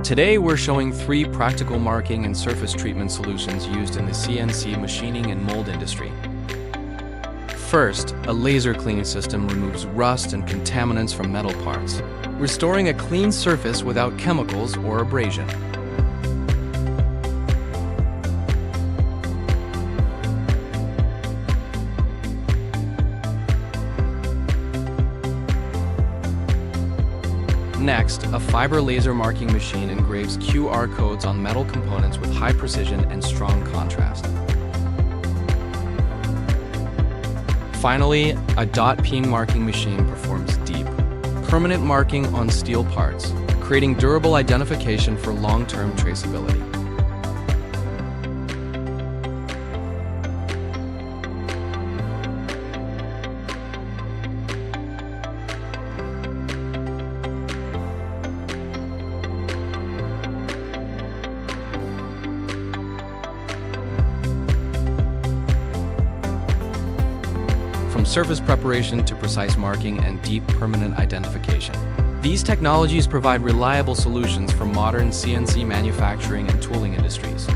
Today we're showing 3 practical marking and surface treatment solutions used in the CNC machining and mold industry. First, a laser cleaning system removes rust and contaminants from metal parts, restoring a clean surface without chemicals or abrasion. Next, a fiber laser marking machine engraves QR codes on metal components with high precision and strong contrast. Finally, a dot peen marking machine performs deep, permanent marking on steel parts, creating durable identification for long-term traceability. From surface preparation to precise marking and deep permanent identification. These technologies provide reliable solutions for modern CNC manufacturing and tooling industries.